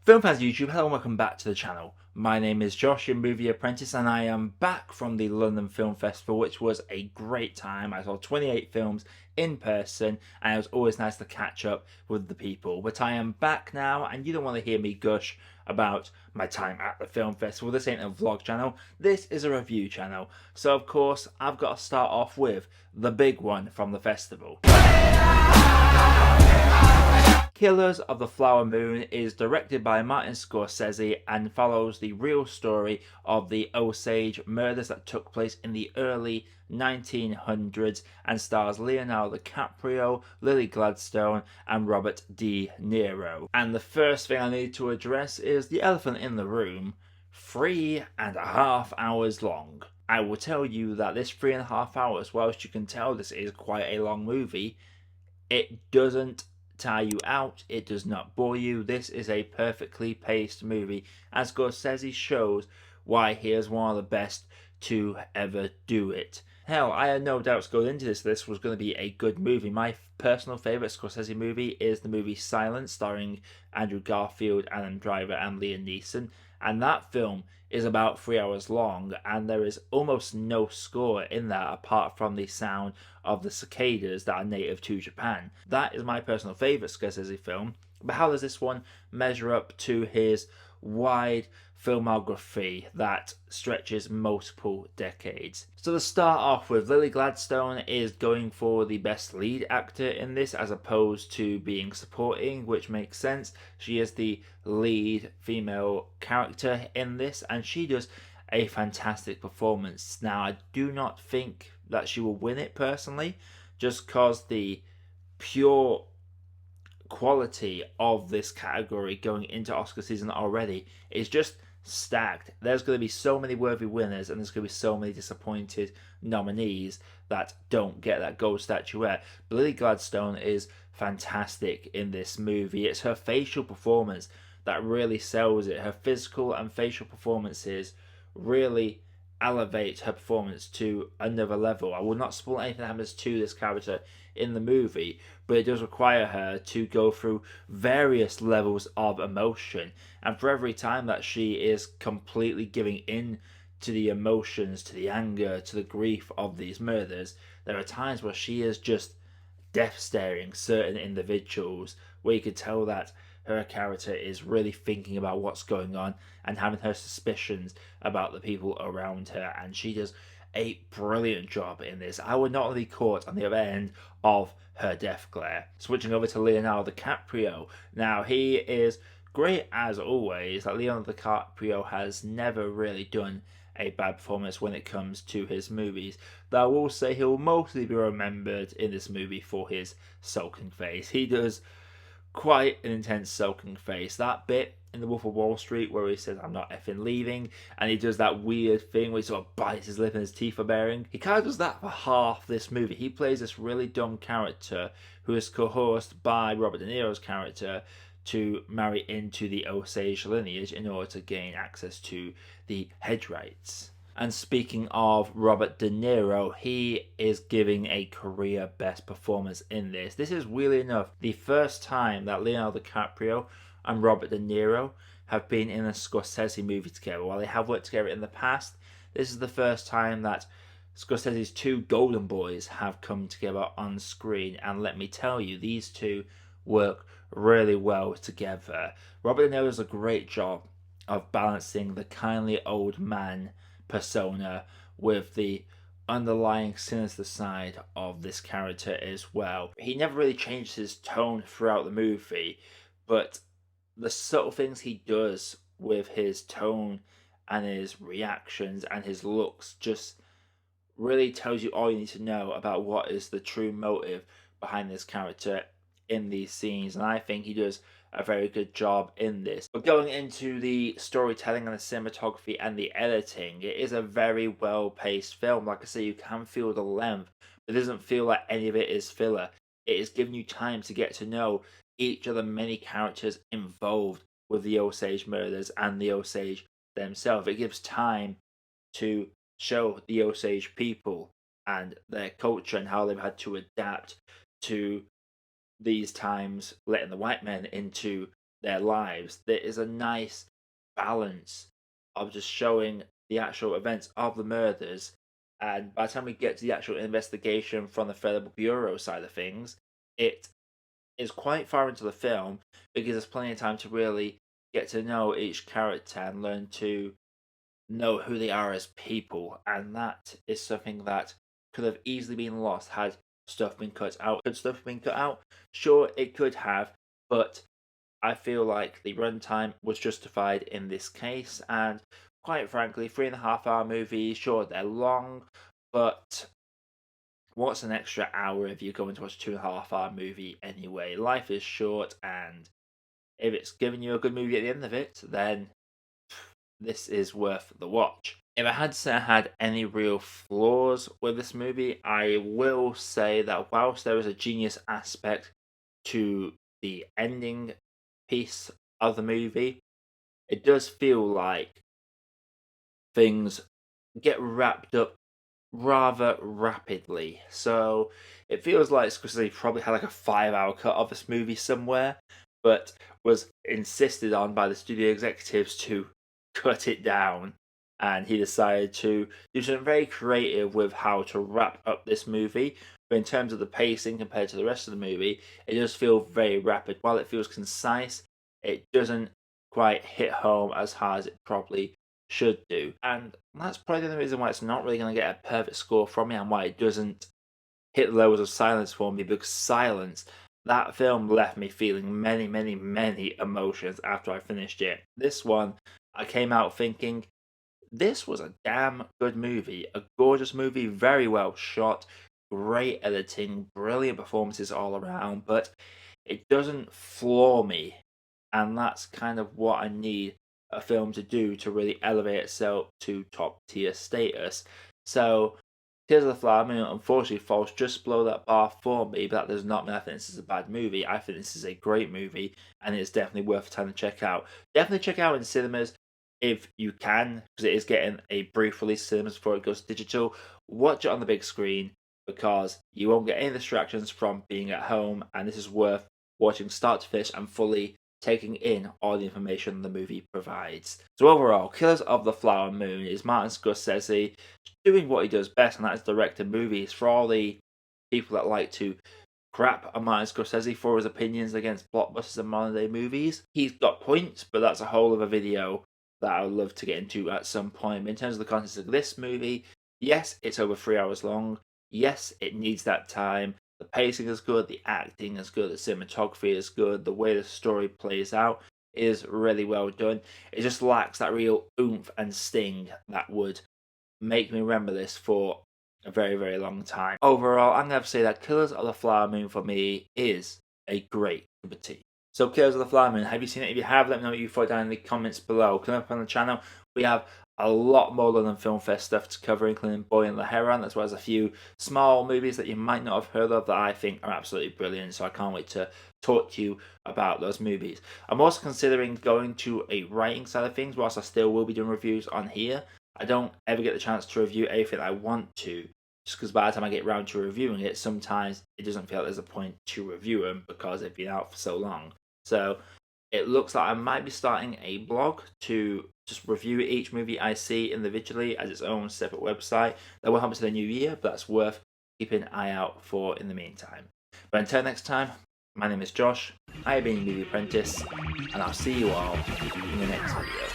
Film fans YouTube, hello and welcome back to the channel. My name is Josh, your Movie Apprentice, and I am back from the London Film Festival, which was a great time. I saw 28 films in person, and it was always nice to catch up with the people. But I am back now, and you don't want to hear me gush about my time at the film festival. This ain't a vlog channel, this is a review channel. So of course, I've got to start off with the big one from the festival. Killers of the Flower Moon is directed by Martin Scorsese and follows the real story of the Osage murders that took place in the early 1900s and stars Leonardo DiCaprio, Lily Gladstone and Robert DeNiro. And the first thing I need to address is the elephant in the room, 3.5 hours long. I will tell you that this 3.5 hours, whilst you can tell this is quite a long movie, it doesn't tire you out, it does not bore you. This is a perfectly paced movie, and Scorsese shows why he is one of the best to ever do it. Hell, I had no doubts going into this was going to be a good movie. My personal favourite Scorsese movie is the movie Silence, starring Andrew Garfield, Adam Driver and Liam Neeson, and that film is about 3 hours long, and there is almost no score in that apart from the sound of the cicadas that are native to Japan. That is my personal favourite Scorsese film, but how does this one measure up to his wide filmography that stretches multiple decades? So to start off with, Lily Gladstone is going for the best lead actor in this as opposed to being supporting, which makes sense. She is the lead female character in this and she does a fantastic performance. Now, I do not think that she will win it personally, just because the pure quality of this category going into Oscar season already is just stacked. There's going to be so many worthy winners and there's going to be so many disappointed nominees that don't get that gold statuette. But Lily Gladstone is fantastic in this movie. It's her facial performance that really sells it. Her physical and facial performances really elevate her performance to another level. I will not spoil anything that happens to this character in the movie, but it does require her to go through various levels of emotion, and for every time that she is completely giving in to the emotions, to the anger, to the grief of these murders, there are times where she is just death staring certain individuals, where you could tell that her character is really thinking about what's going on and having her suspicions about the people around her, and she does a brilliant job in this. I would not only be caught on the other end of her death glare. Switching over to Leonardo DiCaprio. Now, he is great as always. Like, Leonardo DiCaprio has never really done a bad performance when it comes to his movies. Though I will say he will mostly be remembered in this movie for his sulking face. He does quite an intense sulking face. That bit in The Wolf of Wall Street where he says, "I'm not effing leaving," and he does that weird thing where he sort of bites his lip and his teeth are baring. He kind of does that for half this movie. He plays this really dumb character who is coerced by Robert DeNiro's character to marry into the Osage lineage in order to gain access to the hedge rights. And speaking of Robert DeNiro, he is giving a career best performance in this. This is, weirdly enough, the first time that Leonardo DiCaprio and Robert De Niro have been in a Scorsese movie together. While they have worked together in the past, this is the first time that Scorsese's two golden boys have come together on screen. And let me tell you, these two work really well together. Robert De Niro does a great job of balancing the kindly old man persona with the underlying sinister side of this character as well. He never really changes his tone throughout the movie, but the subtle things he does with his tone and his reactions and his looks just really tells you all you need to know about what is the true motive behind this character in these scenes, and I think he does a very good job in this. But going into the storytelling and the cinematography and the editing, it is a very well-paced film. Like I say, you can feel the length, but it doesn't feel like any of it is filler. It is giving you time to get to know each of the many characters involved with the Osage murders and the Osage themselves. It gives time to show the Osage people and their culture and how they've had to adapt to these times, letting the white men into their lives. There is a nice balance of just showing the actual events of the murders, and by the time we get to the actual investigation from the Federal Bureau side of things, it is quite far into the film because there's plenty of time to really get to know each character and learn to know who they are as people, and that is something that could have easily been lost had stuff been cut out. Could stuff have been cut out? Sure, it could have, but I feel like the runtime was justified in this case, and quite frankly, 3.5 hour movies, sure, they're long, but what's an extra hour if you're going to watch a 2.5 hour movie anyway? Life is short, and if it's giving you a good movie at the end of it, then this is worth the watch. If I had to say I had any real flaws with this movie, I will say that whilst there is a genius aspect to the ending piece of the movie, it does feel like things get wrapped up rather rapidly. So it feels like Scorsese probably had like a 5 hour cut of this movie somewhere, but was insisted on by the studio executives to cut it down, and he decided to do something very creative with how to wrap up this movie. But in terms of the pacing compared to the rest of the movie, it does feel very rapid. While it feels concise, it doesn't quite hit home as hard as it probably should do. And that's probably the reason why it's not really going to get a perfect score from me, and why it doesn't hit the levels of Silence for me, because Silence, that film left me feeling many, many, many emotions after I finished it. This one, I came out thinking, this was a damn good movie. A gorgeous movie, very well shot, great editing, brilliant performances all around, but it doesn't floor me. And that's kind of what I need a film to do to really elevate itself to top tier status. So, Tears of the Flower Moon unfortunately falls just below that bar for me, but that does not mean I think this is a bad movie. I think this is a great movie, and it's definitely worth the time to check out. Definitely check out in cinemas if you can, because it is getting a brief release in cinemas before it goes digital. Watch it on the big screen, because you won't get any distractions from being at home, and this is worth watching start to finish and fully taking in all the information the movie provides. So overall, Killers of the Flower Moon is Martin Scorsese doing what he does best, and that is directing movies. For all the people that like to crap on Martin Scorsese for his opinions against blockbusters and modern day movies, he's got points, but that's a whole other video that I would love to get into at some point. But in terms of the context of this movie, yes, it's over 3 hours long. Yes, it needs that time. The pacing is good, the acting is good, the cinematography is good, the way the story plays out is really well done. It just lacks that real oomph and sting that would make me remember this for a very, very long time. Overall, I'm going to have to say that Killers of the Flower Moon for me is a great cup of tea. So Killers of the Flower Moon, have you seen it? If you have, let me know what you thought down in the comments below. Coming up on the channel, we have a lot more London Film Fest stuff to cover, including Boy and the Heron, as well as a few small movies that you might not have heard of that I think are absolutely brilliant. So I can't wait to talk to you about those movies. I'm also considering going to a writing side of things, whilst I still will be doing reviews on here. I don't ever get the chance to review anything I want to, just because by the time I get around to reviewing it, sometimes it doesn't feel like there's a point to review them because they've been out for so long. So it looks like I might be starting a blog to just review each movie I see individually as its own separate website. That will happen to the new year, but that's worth keeping an eye out for in the meantime. But until next time, my name is Josh, I have been Movie Apprentice, and I'll see you all in the next video.